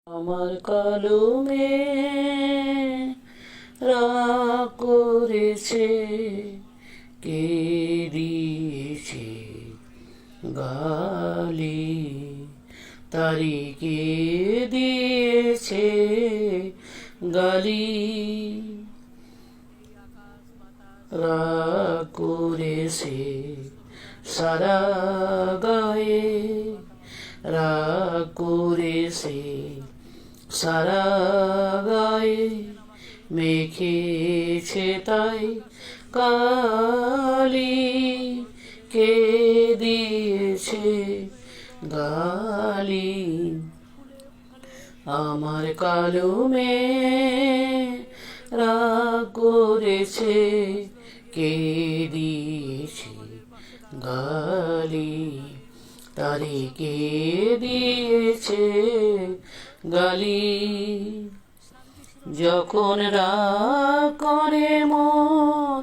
আমার কলমে রাগ করেছে, কে দিয়েছে গালি, তারি কে দিয়েছে গালি। রাগ করেছে সারা গায়ে, রাগ করেছে সারা গায়ে, মেখেছে তাই কালি, কে দিয়েছে গালি। আমার কলমে রাগ করেছে, কে দিয়েছে গালি, তারি কে দিয়েছে গালি। যখন রাগ করে মোর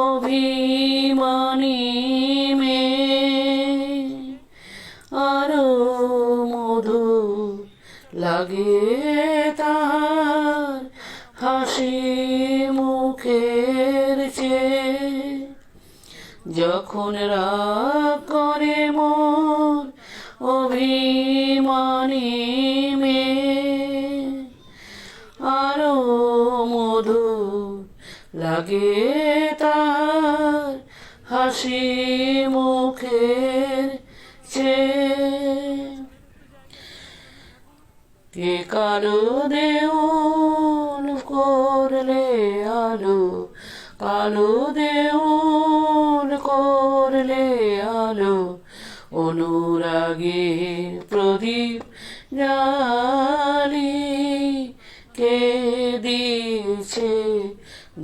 অভিমানী মেয়ে, আরো মধু লাগে তার হাসি মুখের চেয়ে। যখন রাগ করে মোর অভিমানী মেয়ে, আরো মধু লাগে তার হাসি মুখের চেয়ে। কে কালো দেউল করলে আলো, কালো দেউল করলে আলো, অনুরাগের প্রদীপ জ্বালি, কে দিয়েছে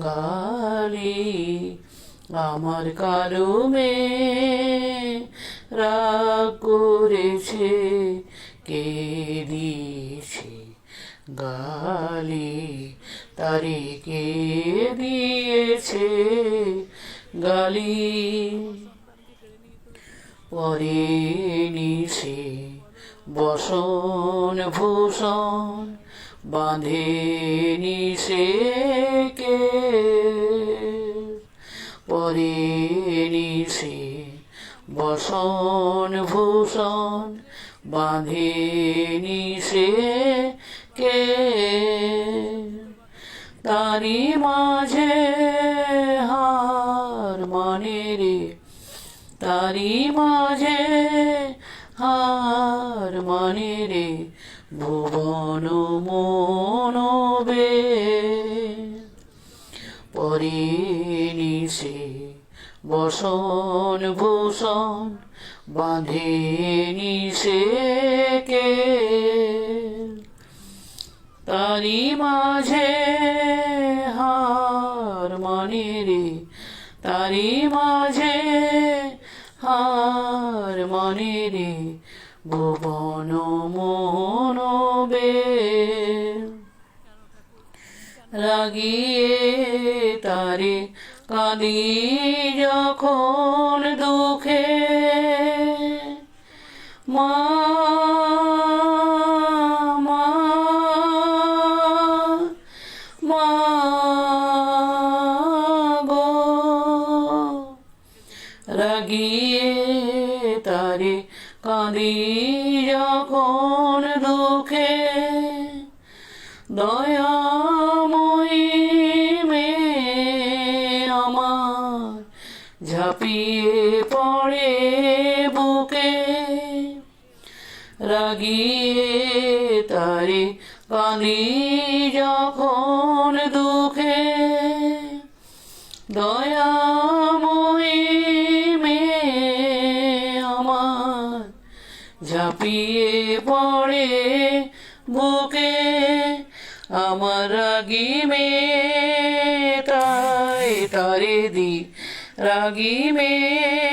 গালি। আমার কলমে রাগ করেছে, কে দিয়েছে গালি, তারি কে দিয়েছে গালি। পরে নিশে বসন ভূষণ বাঁধে নিশে কে, পরে নিশে বসন ভূষণ বাঁধে নিশে কে। তারি মাঝে হার মানে রে, তারি মাঝে হার মানে রে, ভুবন মনবে। পরে নিশে বসন ভূষণ বাঁধে নিশে কে। তারি মাঝে হার মানে রে, তারি মাঝে হার মানে রে, ভুবন মনবে। রাগিয়ে তারে কাঁদি যখন দুঃখে, মা মা মা গো। রাগিয়ে তারে কাঁদি যখন দুঃখে, দয়াময়ী মেয়ে আমার ঝাঁপিয়ে পড়ে বুকে। রাগিয়ে তারে কাঁদি যখন দুঃখে, দয়াময়ী মেয়ে আমার ঝাঁপিয়ে পড়ে বুকে। আমার রাগী মেয়ে তাই তারে দি, রাগী মেয়ে